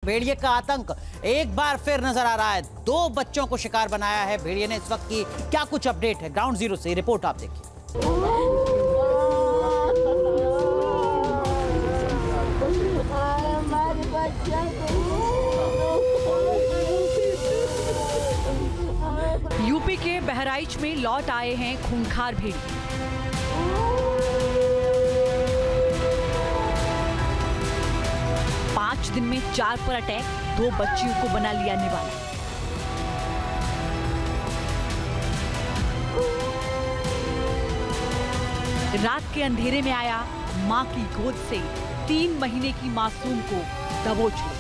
भेड़िए का आतंक एक बार फिर नजर आ रहा है। 2 बच्चों को शिकार बनाया है भेड़िए ने। इस वक्त की क्या कुछ अपडेट है, ग्राउंड जीरो से रिपोर्ट आप देखिए। यूपी के बहराइच में लौट आए हैं खूंखार भेड़िए। पांच दिन में 4 पर अटैक, 2 बच्चियों को बना लिया निवाला। रात के अंधेरे में आया, मां की गोद से 3 महीने की मासूम को दबोच लिया।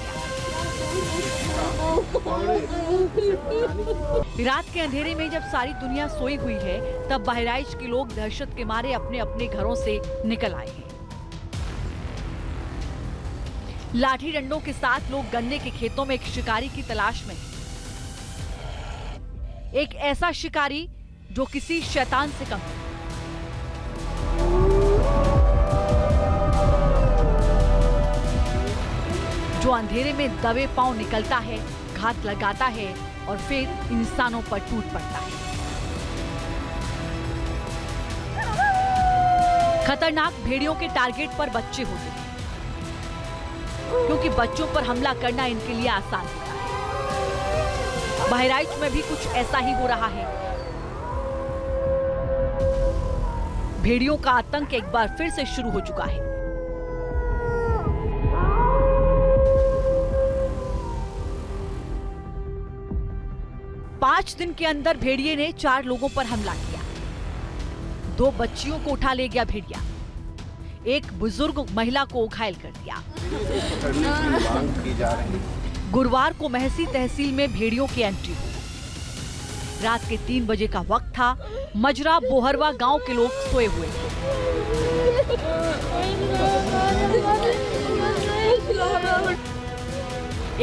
रात के अंधेरे में जब सारी दुनिया सोई हुई है, तब बहराइच के लोग दहशत के मारे अपने अपने घरों से निकल आए हैं। लाठी डंडों के साथ लोग गन्ने के खेतों में एक शिकारी की तलाश में हैं। एक ऐसा शिकारी जो किसी शैतान से कम है। जो अंधेरे में दबे पांव निकलता है, घात लगाता है और फिर इंसानों पर टूट पड़ता है। खतरनाक भेड़ियों के टारगेट पर बच्चे होते हैं, क्योंकि बच्चों पर हमला करना इनके लिए आसान होता है। बहराइच में भी कुछ ऐसा ही हो रहा है। भेड़ियों का आतंक एक बार फिर से शुरू हो चुका है। पांच दिन के अंदर भेड़िए ने 4 लोगों पर हमला किया। 2 बच्चियों को उठा ले गया भेड़िया। एक बुजुर्ग महिला को घायल कर दिया। गुरुवार को महसी तहसील में भेड़ियों की एंट्री हुई। रात के 3 बजे का वक्त था। मजरा बोहरवा गांव के लोग सोए हुए थे।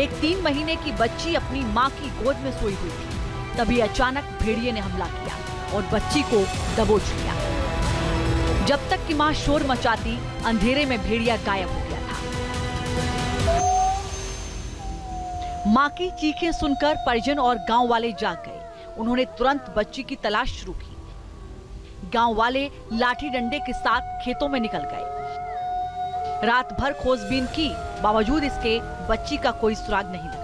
एक 3 महीने की बच्ची अपनी मां की गोद में सोई हुई थी। तभी अचानक भेड़िए ने हमला किया और बच्ची को दबोच लिया। जब तक कि मां शोर मचाती, अंधेरे में भेड़िया गायब हो गया था। मां की चीखें सुनकर परिजन और गांव वाले जाग गए। उन्होंने तुरंत बच्ची की तलाश शुरू की। गांव वाले लाठी डंडे के साथ खेतों में निकल गए। रात भर खोजबीन की, बावजूद इसके बच्ची का कोई सुराग नहीं लगा।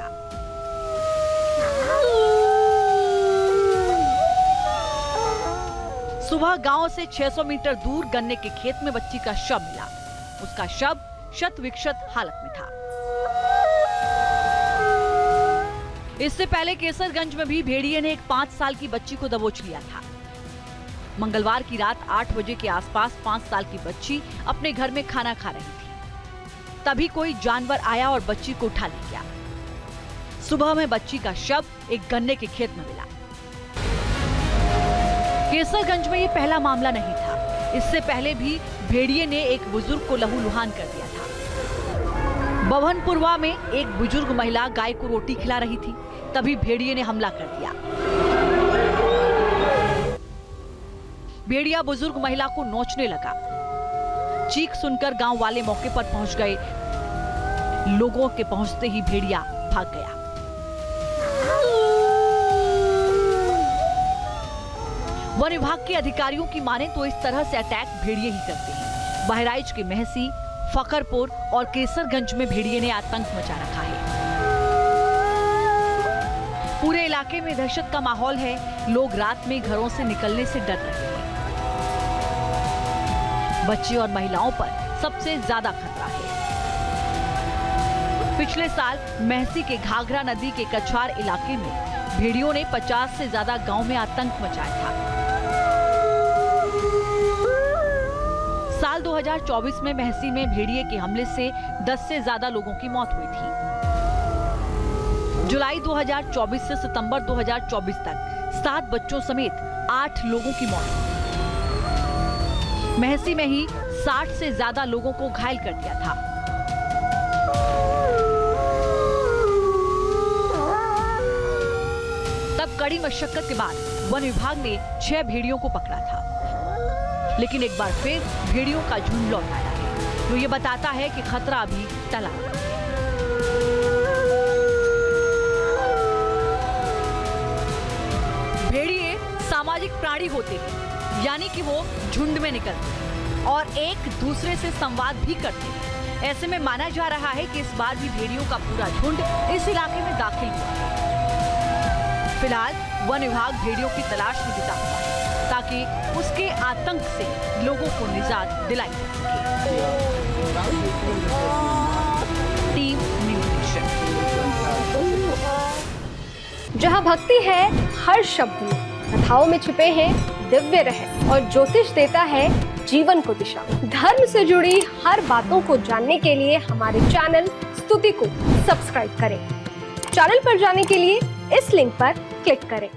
सुबह गांव से 600 मीटर दूर गन्ने के खेत में बच्ची का शव मिला। उसका शव शत विक्षत हालत में था। इससे पहले केसरगंज में भी भेड़िए ने एक 5 साल की बच्ची को दबोच लिया था। मंगलवार की रात 8 बजे के आसपास 5 साल की बच्ची अपने घर में खाना खा रही थी। तभी कोई जानवर आया और बच्ची को उठा ले गया। सुबह में बच्ची का शव एक गन्ने के खेत में मिला। केसरगंज में ये पहला मामला नहीं था। इससे पहले भी भेड़िए ने एक बुजुर्ग को लहूलुहान कर दिया था। बभनपुरवा में एक बुजुर्ग महिला गाय को रोटी खिला रही थी, तभी भेड़िए ने हमला कर दिया। भेड़िया बुजुर्ग महिला को नोचने लगा। चीख सुनकर गांव वाले मौके पर पहुंच गए। लोगों के पहुंचते ही भेड़िया भाग गया। वन विभाग के अधिकारियों की माने तो इस तरह से अटैक भेड़िए ही करते हैं। बहराइच के महसी, फकरपुर और केसरगंज में भेड़िए ने आतंक मचा रखा है। पूरे इलाके में दहशत का माहौल है। लोग रात में घरों से निकलने से डर रहे हैं। बच्चे और महिलाओं पर सबसे ज्यादा खतरा है। पिछले साल महसी के घाघरा नदी के कछार इलाके में भेड़ियों ने 50 से ज्यादा गांव में आतंक मचाया था। साल 2024 में महसी में भेड़िए के हमले से 10 से ज्यादा लोगों की मौत हुई थी। जुलाई 2024 से सितंबर 2024 तक 7 बच्चों समेत 8 लोगों की मौत हुई। महसी में ही 60 से ज्यादा लोगों को घायल कर दिया था। तब कड़ी मशक्कत के बाद वन विभाग ने 6 भेड़ियों को पकड़ा था। लेकिन एक बार फिर भेड़ियों का झुंड लौट आया है, तो ये बताता है कि खतरा अभी टला। खड़ी होते हैं, यानी कि वो झुंड में निकलते हैं और एक दूसरे से संवाद भी करते हैं। ऐसे में माना जा रहा है कि इस बार भी भेड़ियों का पूरा झुंड इस इलाके में दाखिल हुआ है। फिलहाल वन विभाग भेड़ियों की तलाश में जुटा हुआ है ताकि उसके आतंक से लोगों को निजात दिलाई जा सके। Team news nation. जहाँ भक्ति है हर शब्द में, कथाओं में छिपे हैं दिव्य रहस्य और ज्योतिष देता है जीवन को दिशा। धर्म से जुड़ी हर बातों को जानने के लिए हमारे चैनल स्तुति को सब्सक्राइब करें। चैनल पर जाने के लिए इस लिंक पर क्लिक करें।